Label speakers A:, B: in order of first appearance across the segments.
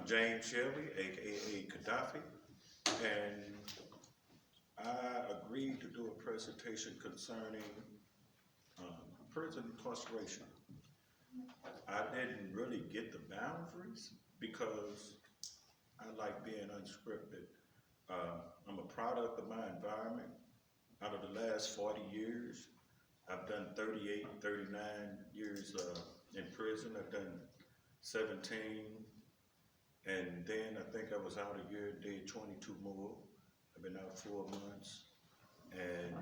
A: James Shelby, aka Gaddafi, and I agreed to do a presentation concerning prison incarceration. I didn't really get the boundaries because I like being unscripted. I'm a product of my environment. Out of the last 40 years, I've done 38, 39 years in prison. I've done 17, and then I think I was out a year, did 22 more. I've been out 4 months, and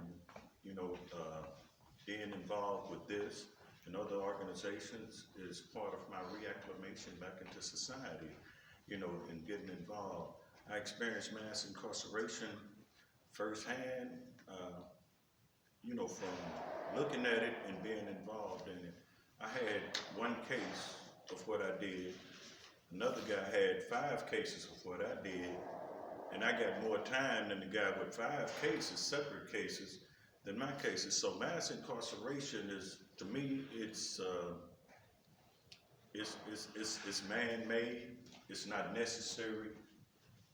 A: being involved with this and other organizations is part of my reacclimation back into society, and getting involved. I experienced mass incarceration firsthand, from looking at it and being involved in it. I had one case of what I did. Another guy had 5 cases of what I did, and I got more time than the guy with 5 cases, separate cases, than my cases. So mass incarceration is, to me, it's man-made. It's not necessary,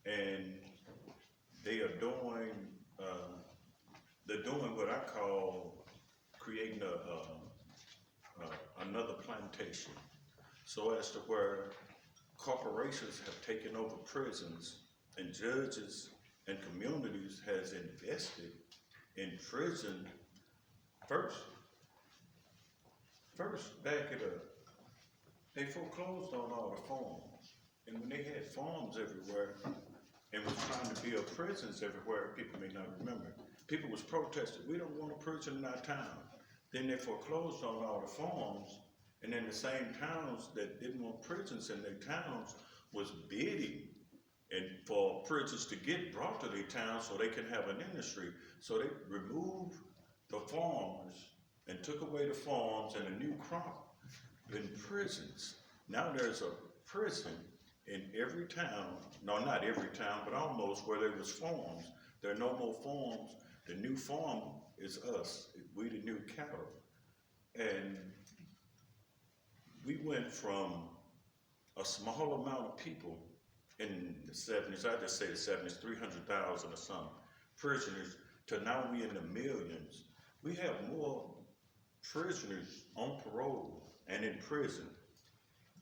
A: and they are doing. They're doing what I call creating another plantation, so as to where corporations have taken over prisons, and judges and communities has invested in prison first. Back it up. They foreclosed on all the farms, and when they had farms everywhere and was trying to build prisons everywhere, people may not remember. People was protesting, we don't want a prison in our town. Then they foreclosed on all the farms, and then the same towns that didn't want prisons in their towns was bidding and for prisons to get brought to their town so they can have an industry. So they removed the farms and took away the farms and a new crop in prisons. Now there's a prison in every town, no, not every town, but almost, where there was farms. There are no more farms. The new farm is us. We the new cattle. And we went from a small amount of people in the 70s, I just say the 70s, 300,000 or some prisoners, to now we in the millions. We have more prisoners on parole and in prison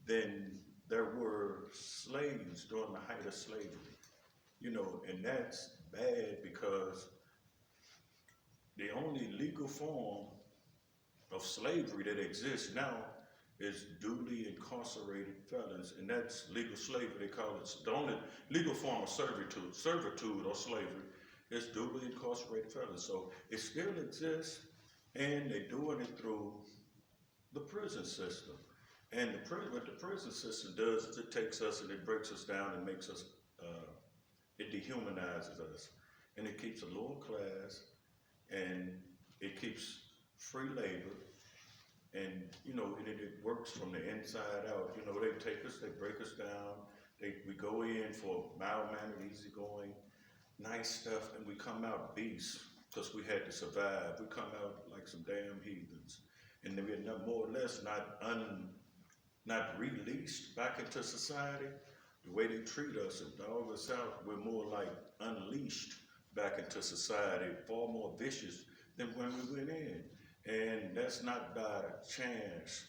A: than there were slaves during the height of slavery. And that's bad because the only legal form of slavery that exists now is duly incarcerated felons, and that's legal slavery. They call it the only legal form of servitude or slavery is duly incarcerated felons. So it still exists, and they're doing it through the prison system. And what the prison system does is it takes us and it breaks us down and makes us, it dehumanizes us, and it keeps a lower class, and it keeps free labor. And it works from the inside out. They take us, they break us down. We go in for mild-mannered, easygoing, nice stuff, and we come out beasts because we had to survive. We come out like some damn heathens, and then we're more or less not released back into society. The way they treat us and dog us out, we're more like unleashed back into society, far more vicious than when we went in. And that's not by chance,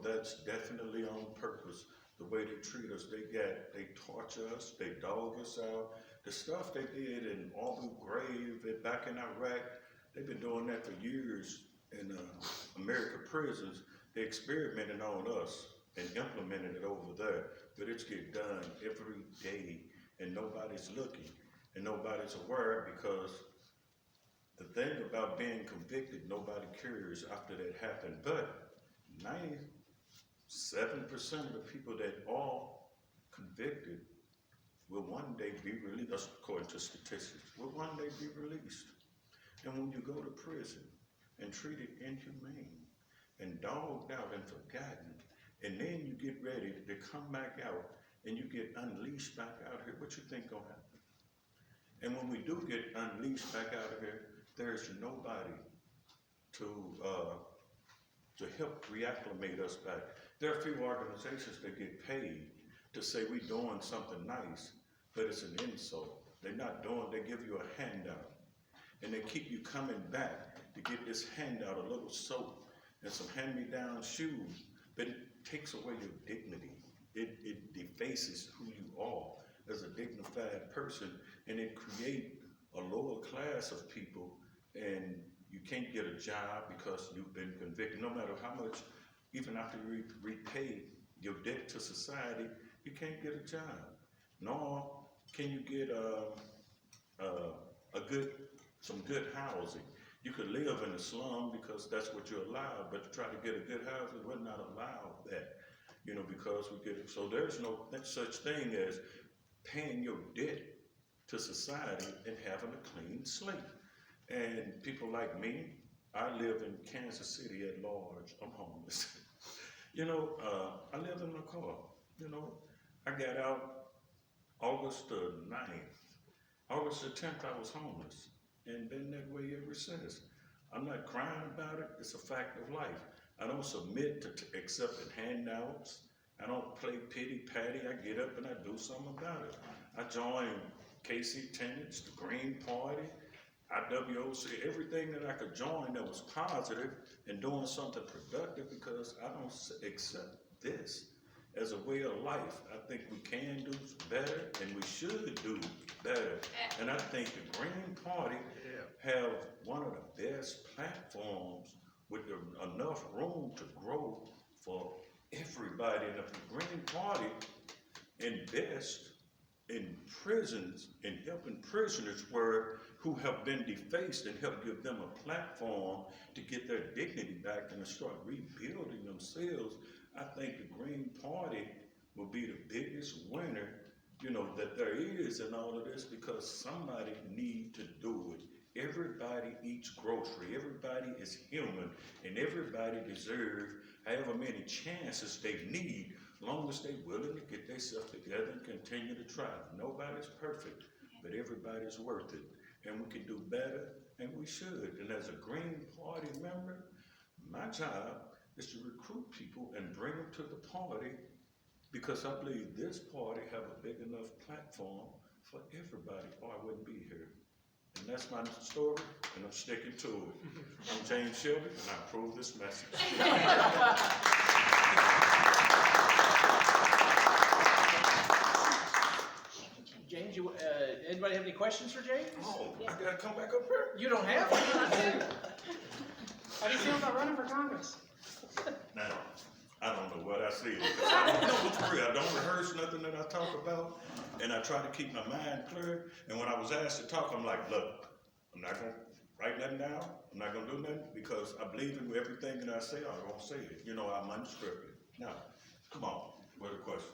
A: that's definitely on purpose. The way they treat us, they torture us, they dog us out. The stuff they did in Abu Ghraib, back in Iraq, they've been doing that for years in American prisons. They experimented on us and implemented it over there, but it's get done every day, and nobody's looking, and nobody's aware, because the thing about being convicted, nobody cares after that happened. But 97% of the people that are convicted will one day be released. That's according to statistics. Will one day be released. And when you go to prison and treated inhumane and dogged out and forgotten, and then you get ready to come back out and you get unleashed back out here, what you think gonna happen? And when we do get unleashed back out of here, there's nobody to help reacclimate us back. There are a few organizations that get paid to say we doing something nice, but it's an insult. They're not doing, they give you a handout. And they keep you coming back to get this handout, a little soap and some hand-me-down shoes, but it takes away your dignity. It defaces who you are as a dignified person, and it creates a lower class of people, and you can't get a job because you've been convicted. No matter how much, even after you repay your debt to society, you can't get a job. Nor can you get some good housing. You could live in a slum because that's what you're allowed, but to try to get a good housing, we're not allowed that, because we get, so there's no such thing as paying your debt to society and having a clean slate. And people like me, I live in Kansas City at large. I'm homeless. I live in my car. I got out August the 9th. August the 10th, I was homeless and been that way ever since. I'm not crying about it. It's a fact of life. I don't submit to accepting handouts. I don't play pity-patty. I get up and I do something about it. I joined KC Tenants, the Green Party, IWOC, everything that I could join that was positive and doing something productive, because I don't accept this as a way of life. I think we can do better and we should do better. And I think the Green Party have one of the best platforms with enough room to grow for everybody. And if the Green Party invest in prisons and helping prisoners who have been defaced, and help give them a platform to get their dignity back and to start rebuilding themselves, I think the Green Party will be the biggest winner, that there is in all of this, because somebody need to do it. Everybody eats grocery, everybody is human, and everybody deserves however many chances they need, as long as they're willing to get themselves together and continue to try. Nobody's perfect, but everybody's worth it. And we can do better, and we should. And as a Green Party member, my job is to recruit people and bring them to the party, because I believe this party have a big enough platform for everybody, or I wouldn't be here. And that's my story, and I'm sticking to it. I'm James Shelby, and I approve this message.
B: James, anybody have any questions for James?
A: Oh, I gotta come back up here?
B: You don't have to.
C: How do you feel about running for Congress?
A: Now, I don't know what I said. I don't know what's real. I don't rehearse nothing that I talk about, and I try to keep my mind clear. And when I was asked to talk, I'm like, look, I'm not gonna write nothing down. I'm not gonna do nothing, because I believe in everything that I say. I'm gonna say it. I'm unscripted. Now, come on, what are the questions?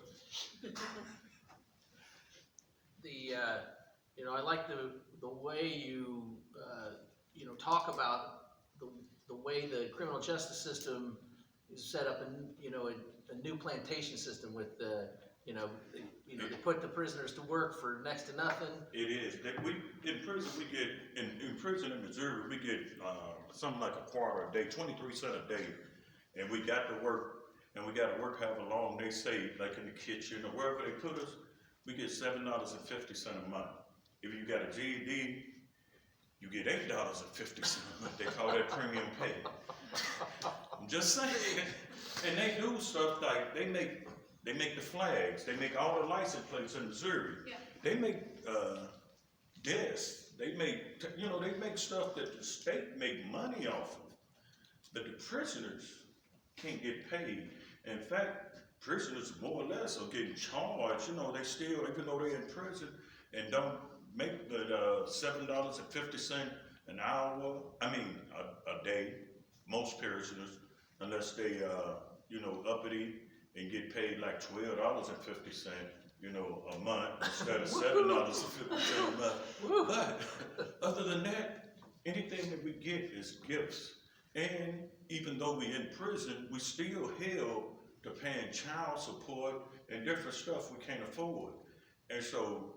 B: I like the way you talk about the way the criminal justice system is set up, and a new plantation system with they put the prisoners to work for next to nothing.
A: It is. In prison we get in prison in Missouri we get something like a quarter a day, 23 cents a day, and we got to work, and we got to work however long they say, like in the kitchen or wherever they put us. We get $7.50 a month. If you got a GED, you get $8.50 a month. They call that premium pay. I'm just saying. And they do stuff like they make the flags. They make all the license plates in Missouri. Yeah. They make desks. They make they make stuff that the state make money off of, but the prisoners can't get paid. In fact, prisoners more or less are getting charged. They still, even though they're in prison and don't make the $7.50 an hour, a day, most prisoners, unless they, uppity and get paid like $12.50, a month instead of $7.50 a month. But other than that, anything that we get is gifts. And even though we're in prison, we still held to paying child support and different stuff we can't afford. And so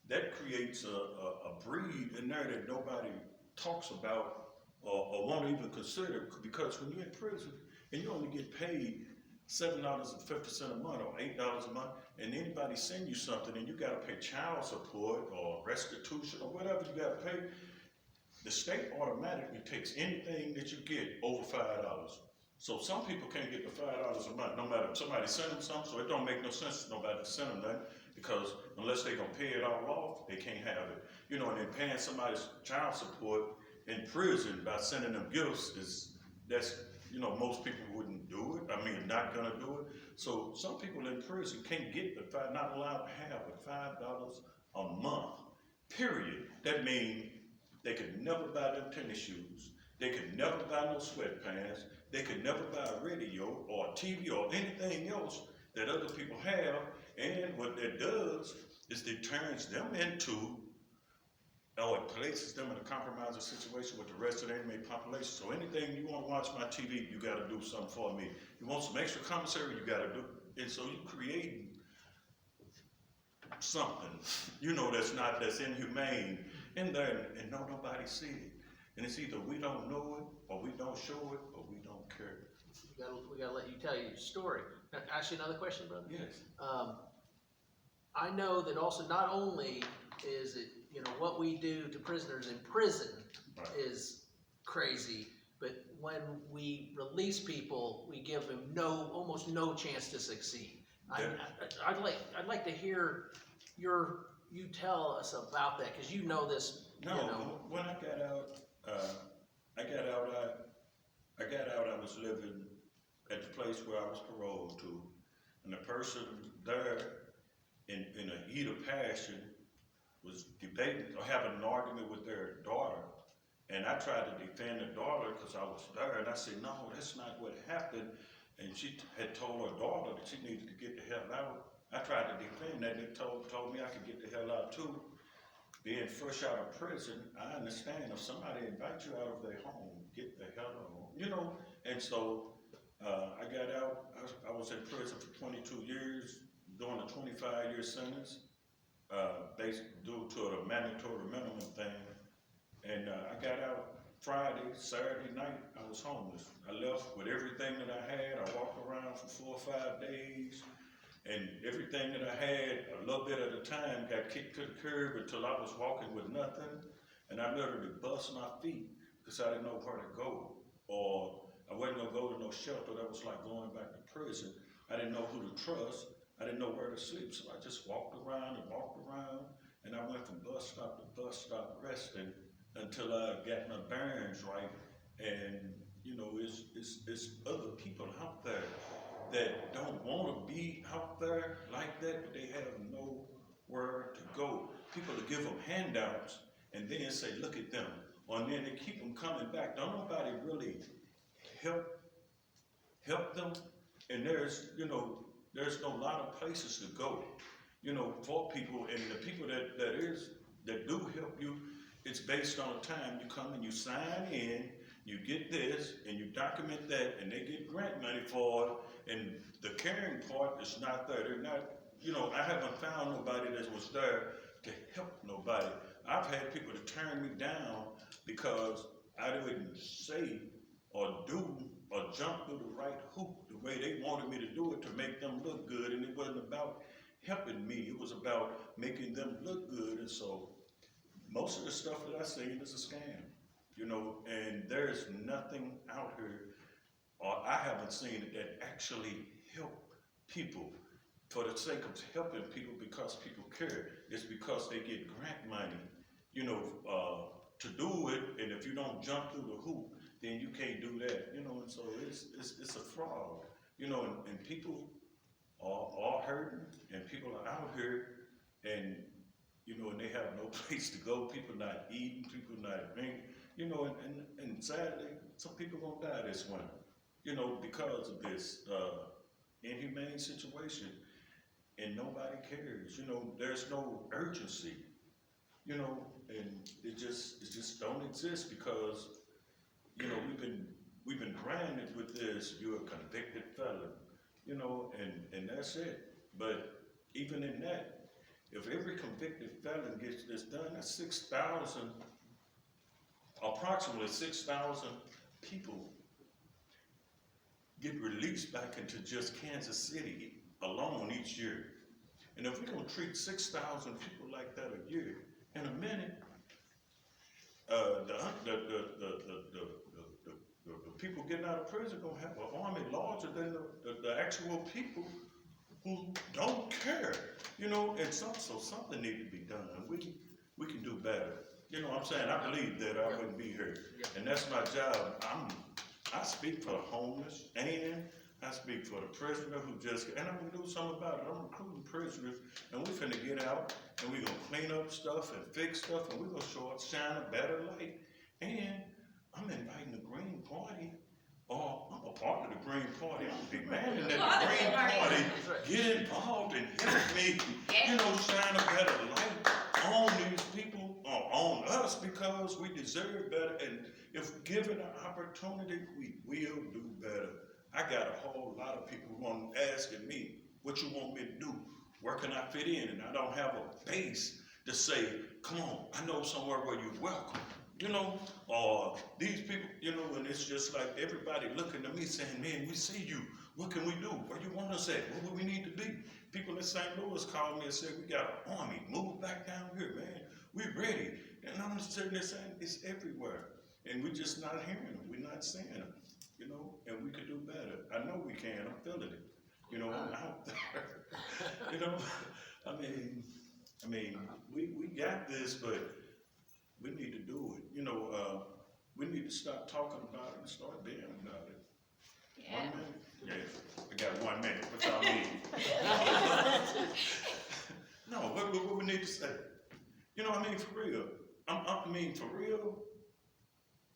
A: that creates a breed in there that nobody talks about or won't even consider, because when you're in prison and you only get paid $7.50 a month or $8 a month, and anybody send you something and you gotta pay child support or restitution or whatever you gotta pay, the state automatically takes anything that you get over $5. So some people can't get the $5 a month, no matter if somebody send them something, so it don't make no sense to nobody to send them nothing, because unless they gonna pay it all off, they can't have it. You know, and then paying somebody's child support in prison by sending them gifts that's, you know, most people wouldn't do it, I mean, not gonna do it. So some people in prison can't get not allowed to have but $5 a month, period. That means they could never buy them tennis shoes, they could never buy no sweatpants, they could never buy a radio or a TV or anything else that other people have, and what that does is it turns them into, or it places them in a compromising situation with the rest of the inmate population. So anything you want to watch my TV, you got to do something for me. You want some extra commissary, you got to do, and so you create something, you know, that's inhumane in there, and nobody see it. And it's either we don't know it, or we don't show it, or we don't care.
B: We gotta let you tell your story. Now, ask you another question, brother?
A: Yes.
B: I know that also not only is it, you know, what we do to prisoners in prison
A: Right.
B: is crazy, but when we release people, we give them almost no chance to succeed.
A: Yeah.
B: I'd like to hear you tell us about that, because you know this.
A: No,
B: you know.
A: when I got out, I was living at the place where I was paroled to, and the person there, in a heat of passion, was debating or having an argument with their daughter, and I tried to defend the daughter because I was there, and I said, no, that's not what happened, and she had told her daughter that she needed to get the hell out. I tried to defend that, and they told me I could get the hell out too. Being fresh out of prison, I understand if somebody invites you out of their home, get the hell out, you know. And so I got out. I was in prison for 22 years, doing a 25-year sentence, based due to a mandatory minimum thing. And I got out Friday, Saturday night. I was homeless. I left with everything that I had. I walked around for 4 or 5 days. And everything that I had, a little bit at a time, got kicked to the curb until I was walking with nothing. And I literally bust my feet because I didn't know where to go. Or I wasn't gonna go to no shelter. That was like going back to prison. I didn't know who to trust. I didn't know where to sleep. So I just walked around. And I went from bus stop to bus stop resting until I got my bearings right. And, you know, it's other people out there that don't want to be out there like that, but they have nowhere to go. People to give them handouts and then say, look at them. And then they keep them coming back. Don't nobody really help them. And there's no lot of places to go, you know, for people. And the people that do help you, it's based on the time you come and you sign in, you get this, and you document that, and they get grant money for it. And the caring part is not there. They're not, you know, I haven't found nobody that was there to help nobody. I've had people to turn me down because I didn't say or do or jump through the right hoop the way they wanted me to do it to make them look good. And it wasn't about helping me. It was about making them look good. And so most of the stuff that I seen is a scam, you know, and there's nothing out here, or I haven't seen it, that actually help people for the sake of helping people because people care. It's because they get grant money, you know, to do it, and if you don't jump through the hoop, then you can't do that, you know. And so it's a fraud, you know, and people are hurting, and people are out here, and you know, and they have no place to go. People not eating, people not drinking, you know, and sadly, some people gonna die this winter, you know, because of this inhumane situation, and nobody cares. You know, there's no urgency, you know, and it just don't exist because, you know, we've been branded with this. You're a convicted felon, you know, and that's it. But even in that, if every convicted felon gets this done, that's 6,000, approximately 6,000 people get released back into just Kansas City alone each year. And if we're gonna treat 6,000 people like that a year, in a minute, the people getting out of prison gonna have an army larger than the actual people who don't care, you know. And so something need to be done. We can do better. You know what I'm saying? I believe that I wouldn't be here, and that's my job. I speak for the homeless, and I speak for the prisoner who just, and I'm gonna do something about it. I'm recruiting prisoners, and we finna get out, and we gonna clean up stuff and fix stuff, and we gonna shine a better light. And I'm inviting the Green Party, or I'm a part of the Green Party. I'm demanding that the Green Party get involved and help me, you know, shine a better light on these people, or on us, because we deserve better. And if given an opportunity, we will do better. I got a whole lot of people asking me, what you want me to do? Where can I fit in? And I don't have a base to say, come on, I know somewhere where you're welcome. You know, or these people, you know, and it's just like everybody looking at me saying, man, we see you. What can we do? Where you want us at? Where do we need to be? People in St. Louis called me and said, we got an army. Move back down here, man. We ready. And I'm just sitting there saying, it's everywhere. And we're just not hearing them. We're not seeing them. You know, and we could do better. I know we can. I'm feeling it. You know, I'm out there. You know, I mean, we got this, but we need to do it. You know, we need to stop talking about it and start being about it. Yeah. 1 minute? Yeah, I got 1 minute. What y'all need? No, what we need to say? You know, I mean, for real. For real.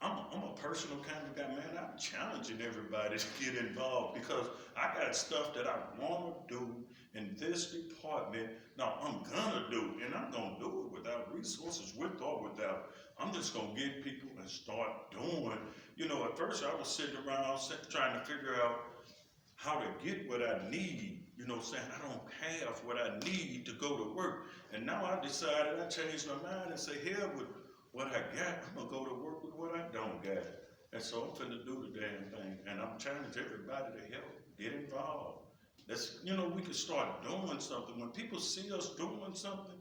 A: I'm a personal kind of guy, man. I'm challenging everybody to get involved because I got stuff that I want to do in this department. Now I'm gonna do, and I'm gonna do it without resources, with or without. I'm just gonna get people and start doing. You know, at first I was sitting around trying to figure out how to get what I need. You know, saying I don't have what I need to go to work. And now I decided, I changed my mind and say, hell with what I got, I'm gonna go to work with what I don't got. And so I'm finna do the damn thing. And I'm challenging everybody to help, get involved. You know, we can start doing something. When people see us doing something,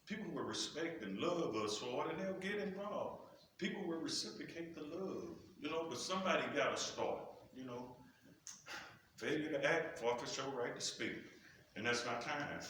A: people will respect and love us for it, and they'll get involved. People will reciprocate the love, you know, but somebody gotta start, you know. Failure to act, forfeit your right to speak. And that's my time.